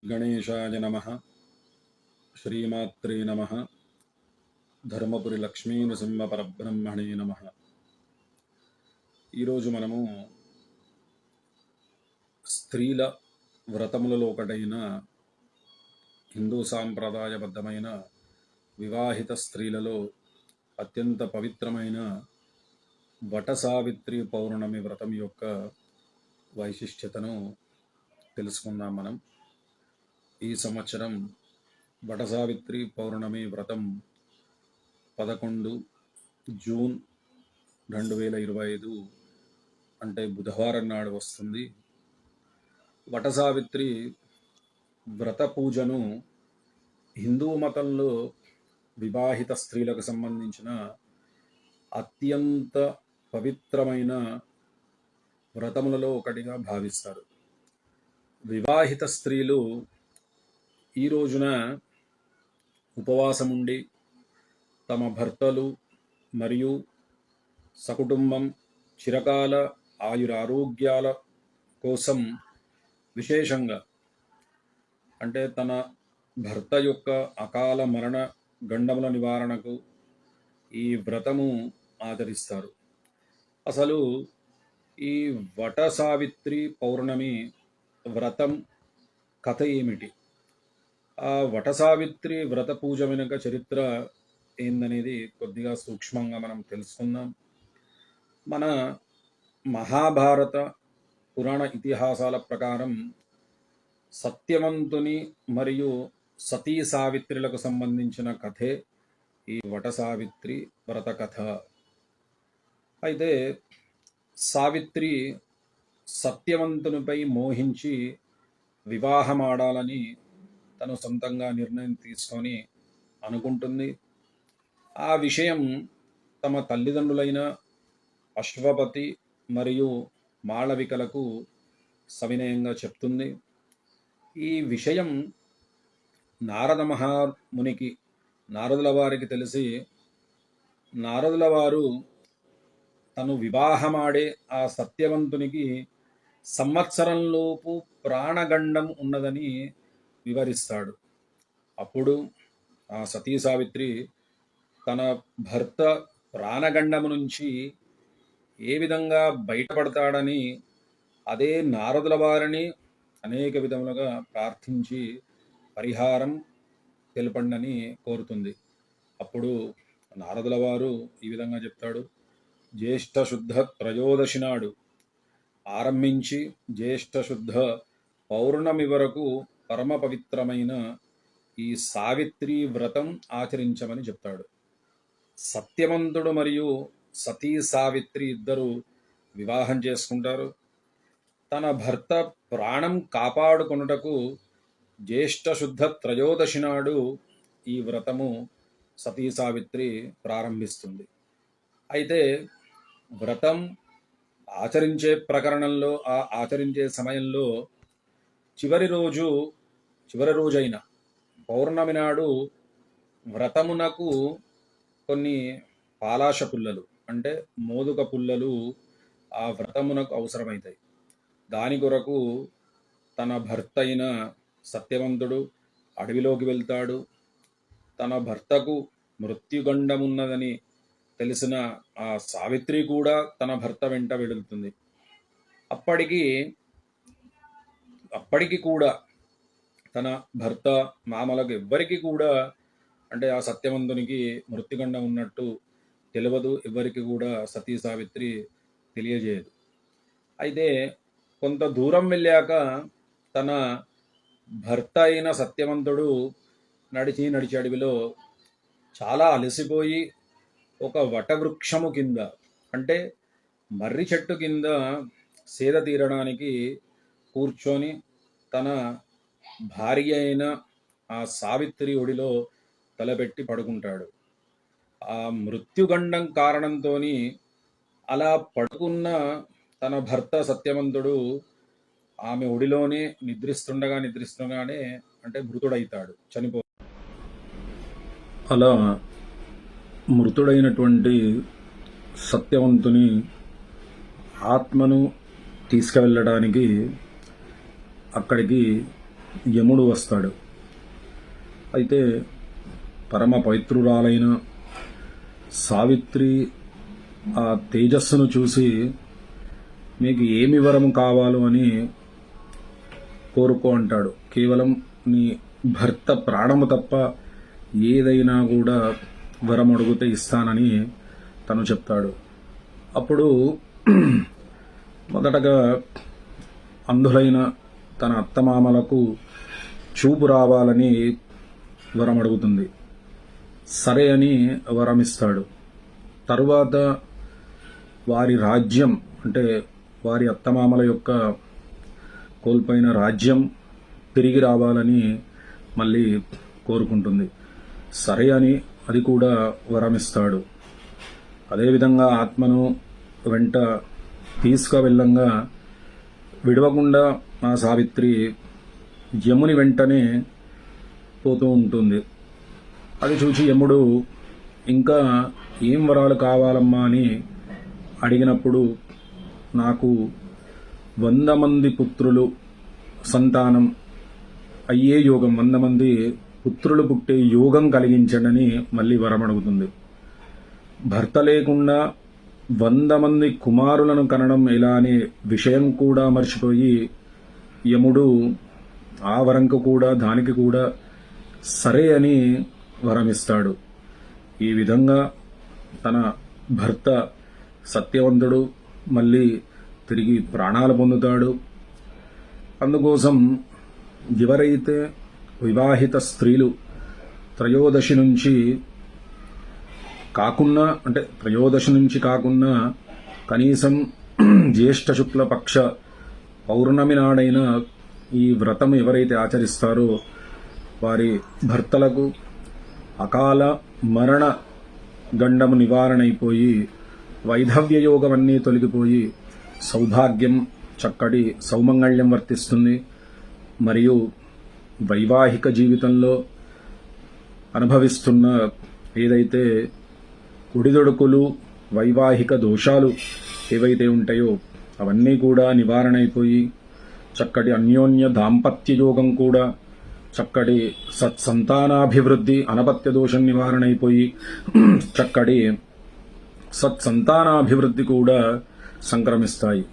గణేశాయ నమః. శ్రీమాత్రే నమః. ధర్మపురి లక్ష్మీ నృసింహ పరబ్రహ్మణే నమః. ఈరోజు మనము స్త్రీల వ్రతములలో ఒకటైన హిందూ సాంప్రదాయబద్ధమైన వివాహిత స్త్రీలలో అత్యంత పవిత్రమైన వటసావిత్రి పౌర్ణమి వ్రతం యొక్క వైశిష్ట్యతను తెలుసుకుందాం. మనం ఈ సంవత్సరం వటసావిత్రి పౌర్ణమి వ్రతం 11 జూన్ 2025 అంటే బుధవారం నాడు వస్తుంది. వటసావిత్రి వ్రత పూజను హిందూ మతంలో వివాహిత స్త్రీలకు సంబంధించిన అత్యంత పవిత్రమైన వ్రతములలో ఒకటిగా భావిస్తారు. వివాహిత స్త్రీలు ఈ రోజున ఉపవాసం ఉండి తమ భర్తలు మరియు సకుటుంబం చిరకాల ఆయురారోగ్యాల కోసం విశేషంగా అంటే తన భర్త యొక్క అకాల మరణ గండముల నివారణకు ఈ వ్రతము ఆచరిస్తారు. అసలు ఈ వటసావిత్రి పౌర్ణమి వ్రతం కథ ఏమిటి? ఆ వటసావిత్రి వ్రత పూజ వెనుక చరిత్ర ఏందనేది కొద్దిగా సూక్ష్మంగా మనం తెలుసుకుందాం. మన మహాభారత పురాణ ఇతిహాసాల ప్రకారం సత్యవంతుని మరియు సతీ సావిత్రులకు సంబంధించిన కథే ఈ వటసావిత్రి వ్రత కథ. అయితే సావిత్రి సత్యవంతునిపై మోహించి వివాహమాడాలని తను సొంతంగా నిర్ణయం తీసుకొని అనుకుంటుంది. ఆ విషయం తమ తల్లిదండ్రులైన అశ్వపతి మరియు మాళవికలకు సవినయంగా చెప్తుంది. ఈ విషయం నారద మహామునికి నారదుల వారికి తెలిసి నారదుల వారు తను వివాహమాడే ఆ సత్యవంతునికి సంవత్సరంలోపు ప్రాణగండం ఉన్నదని వివరిస్తాడు. అప్పుడు ఆ సతీ సావిత్రి తన భర్త ప్రాణగండము నుంచి ఏ విధంగా బయటపడతాడని అదే నారదుల వారిని అనేక విధములుగా ప్రార్థించి పరిహారం తెలపండని కోరుతుంది. అప్పుడు నారదుల వారు ఈ విధంగా చెప్తాడు. జ్యేష్ఠ శుద్ధ త్రయోదశి నాడు ఆరంభించి జ్యేష్ఠ శుద్ధ పౌర్ణమి వరకు పరమ పవిత్రమైన ఈ సావిత్రి వ్రతం ఆచరించమని చెప్తాడు. సత్యవంతుడు మరియు సతీ సావిత్రి ఇద్దరు వివాహం చేసుకుంటారు. తన భర్త ప్రాణం కాపాడుకొనుటకు జ్యేష్ఠ శుద్ధ త్రయోదశి నాడు ఈ వ్రతము సతీ సావిత్రి ప్రారంభిస్తుంది. అయితే వ్రతం ఆచరించే ప్రకరణంలో ఆచరించే సమయంలో చివరి రోజైన పౌర్ణమి నాడు వ్రతమునకు కొన్ని పాలాశ పుల్లలు అంటే మోదుక పుల్లలు ఆ వ్రతమునకు అవసరమవుతాయి. దాని కొరకు తన భర్త అయిన సత్యవంతుడు అడవిలోకి వెళ్తాడు. తన భర్తకు మృత్యుగండమున్నదని తెలిసిన ఆ సావిత్రి కూడా తన భర్త వెంట వెళుతుంది. అప్పటికి కూడా తన భర్త మామలకు ఎవ్వరికి కూడా అంటే ఆ సత్యవంతునికి మృత్యుగండం ఉన్నట్టు తెలియదు. ఎవ్వరికి కూడా సతీ సావిత్రి తెలియజేయదు. అయితే కొంత దూరం వెళ్ళాక తన భర్త అయిన సత్యవంతుడు నడిచి అడవిలో చాలా అలసిపోయి ఒక వటవృక్షము కింద అంటే మర్రి చెట్టు కింద సేద తీరడానికి కూర్చొని తన భార్య అయిన ఆ సావిత్రి ఒడిలో తలపెట్టి పడుకుంటాడు. ఆ మృత్యుగండం కారణంతో అలా పడుకున్న తన భర్త సత్యవంతుడు ఆమె ఒడిలోనే నిద్రిస్తుండగానే అంటే మృతుడైతాడు, చనిపో. అలా మృతుడైనటువంటి సత్యవంతుని ఆత్మను తీసుకువెళ్ళడానికి అక్కడికి యముడు వస్తాడు. అయితే పరమ పవిత్రురాలైన సావిత్రి ఆ తేజస్సును చూసి మీకు ఏమి వరం కావాలో అని కోరుకో అంటాడు. కేవలం నీ భర్త ప్రాణము తప్ప ఏదైనా కూడా వరం అడిగితే ఇస్తానని తను చెప్తాడు. అప్పుడు మొదటగా అంధులైన తన అత్తమామలకు చూపు రావాలని వరం అడుగుతుంది. సరే అని వరం ఇస్తాడు. తరువాత వారి రాజ్యం అంటే వారి అత్తమామల యొక్క కోల్పోయిన రాజ్యం తిరిగి రావాలని మళ్ళీ కోరుకుంటుంది. సరే అని అది కూడా వరమిస్తాడు. అదేవిధంగా ఆత్మను వెంట తీసుకువెళ్ళంగా విడవకుండా ఆ సావిత్రి యముని వెంటనే పోతూ ఉంటుంది. అది చూసి యముడు ఇంకా ఏం వరాలు కావాలమ్మా అని అడిగినప్పుడు నాకు 100 మంది పుత్రులు సంతానం అయ్యే యోగం, 100 మంది పుత్రులు పుట్టే యోగం కలిగించడని మళ్ళీ వరం అడుగుతుంది. భర్త లేకుండా 100 మంది కుమారులను కనడం ఎలా అనే విషయం కూడా మర్చిపోయి యముడు ఆ వరంకు కూడా దానికి కూడా సరే అని వరమిస్తాడు. ఈ విధంగా తన భర్త సత్యవంతుడు మళ్ళీ తిరిగి ప్రాణాలు పొందుతాడు. అందుకోసం ఎవరైతే వివాహిత స్త్రీలు త్రయోదశి నుంచి కాకున్నా కనీసం జ్యేష్ఠ శుక్ల పక్ష పౌర్ణమి నాడైన ఈ వ్రతం ఎవరైతే ఆచరిస్తారో వారి భర్తలకు అకాల మరణ గండము నివారణ అయిపోయి వైధవ్య యోగం అన్నీ తొలగిపోయి సౌభాగ్యం చక్కటి సౌమంగళ్యం వర్తిస్తుంది. మరియు వైవాహిక జీవితంలో అనుభవిస్తున్న ఏదైతే ఒడిదొడుకులు వైవాహిక దోషాలు ఏవైతే ఉంటాయో అవన్నీ కూడా నివారణ అయిపోయి చక్కటి అన్యోన్య దాంపత్య యోగం కూడా చక్కటి సత్సంతానాభివృద్ధి అనపత్య దోషం నివారణ అయిపోయి చక్కటి సత్సంతానాభివృద్ధి కూడా సంక్రమిస్తాయి.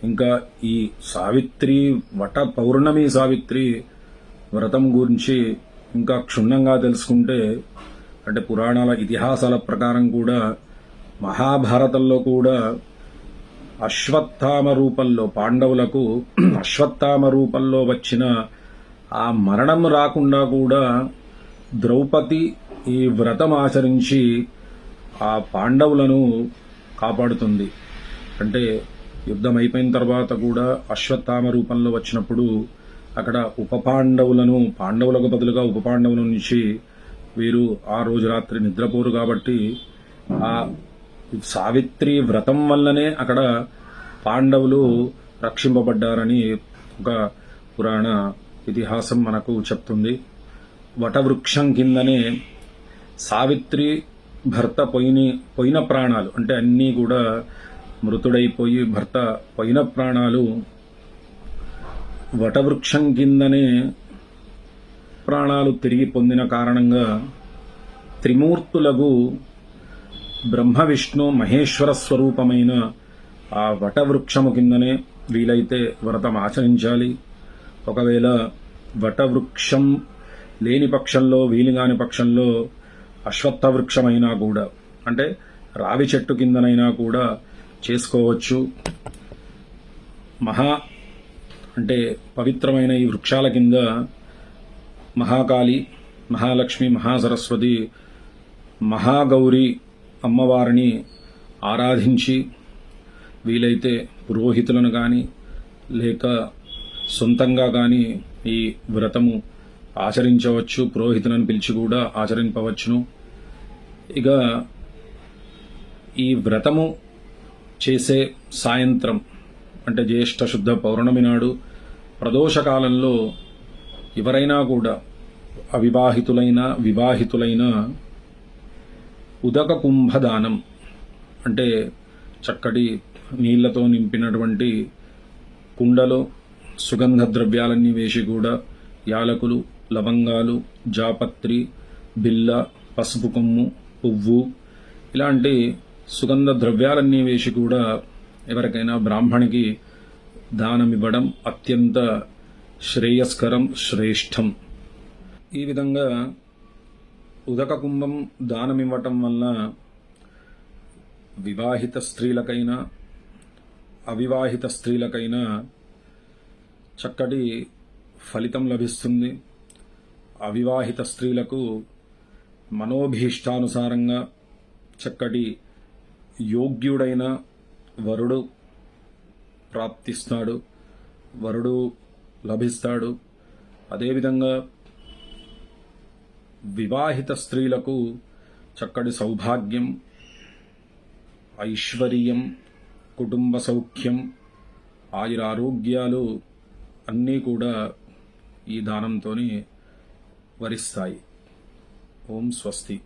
ఇంకా ఈ సావిత్రి పౌర్ణమి సావిత్రి వ్రతం గురించి ఇంకా క్షుణ్ణంగా తెలుసుకుంటే అంటే పురాణాల ఇతిహాసాల ప్రకారం కూడా మహాభారతంలో కూడా అశ్వత్థామ రూపంలో పాండవులకు అశ్వత్థామ రూపంలో వచ్చిన ఆ మరణం రాకుండా కూడా ద్రౌపది ఈ వ్రతం ఆచరించి ఆ పాండవులను కాపాడుతుంది. అంటే యుద్ధం అయిపోయిన తర్వాత కూడా అశ్వత్థామ రూపంలో వచ్చినప్పుడు అక్కడ పాండవులకు బదులుగా ఉప పాండవుల నుంచి వీరు ఆ రోజు రాత్రి నిద్రపోరు కాబట్టి ఆ సావిత్రి వ్రతం వల్లనే అక్కడ పాండవులు రక్షింపబడ్డారని ఒక పురాణ ఇతిహాసం మనకు చెప్తుంది. వటవృక్షం కిందనే సావిత్రి భర్త పోయిన ప్రాణాలు అంటే అన్నీ కూడా మృతుడైపోయి భర్త పోయిన ప్రాణాలు వటవృక్షం కిందనే ప్రాణాలు తిరిగి పొందిన కారణంగా త్రిమూర్తులకు బ్రహ్మ విష్ణు మహేశ్వర స్వరూపమైన ఆ వటవృక్షము కిందనే వీలైతే వ్రతం ఆచరించాలి. ఒకవేళ వటవృక్షం లేని పక్షంలో వీలుగాని పక్షంలో అశ్వత్థ వృక్షమైనా కూడా అంటే రావి చెట్టు కిందనైనా కూడా చేసుకోవచ్చు. అంటే పవిత్రమైన ఈ వృక్షాల కింద మహాకాళి, మహాలక్ష్మి, మహాసరస్వతి, మహాగౌరి అమ్మవారిని ఆరాధించి వీలైతే పురోహితులను కానీ లేక సొంతంగా కానీ ఈ వ్రతము ఆచరించవచ్చు. పురోహితులను పిలిచి కూడా ఆచరింపవచ్చును. ఇక ఈ వ్రతము చేసే సాయంత్రం అంటే జ్యేష్ఠ శుద్ధ పౌర్ణమి నాడు ప్రదోషకాలంలో ఎవరైనా కూడా అవివాహితులైన వివాహితులైన ఉదక కుంభదానం అంటే చక్కటి నీళ్లతో నింపినటువంటి కుండలో సుగంధ ద్రవ్యాలన్నీ వేసి కూడా యాలకులు, లవంగాలు, జాపత్రి, బిల్ల, పసుపు కొమ్ము, పువ్వు ఇలాంటి సుగంధ ద్రవ్యాలన్నీ వేసి కూడా ఎవరికైనా బ్రాహ్మణికి దానమివ్వడం అత్యంత శ్రేయస్కరం, శ్రేష్టం. ఈ విధంగా ఉదక కుంభం దానమివ్వటం వల్ల వివాహిత స్త్రీలకైనా అవివాహిత స్త్రీలకైనా చక్కటి ఫలితం లభిస్తుంది. అవివాహిత స్త్రీలకు మనోభీష్టానుసారంగా చక్కటి యోగ్యుడైన వరుడు ప్రాప్తిస్తాడు, వరుడు లభిస్తాడు. అదేవిధంగా వివాహిత స్త్రీలకు చక్కటి సౌభాగ్యం, ఐశ్వర్యం, కుటుంబ సౌఖ్యం, ఆయురారోగ్యాలు అన్నీ కూడా ఈ దానంతో వరిస్తాయి. ఓం స్వస్తి.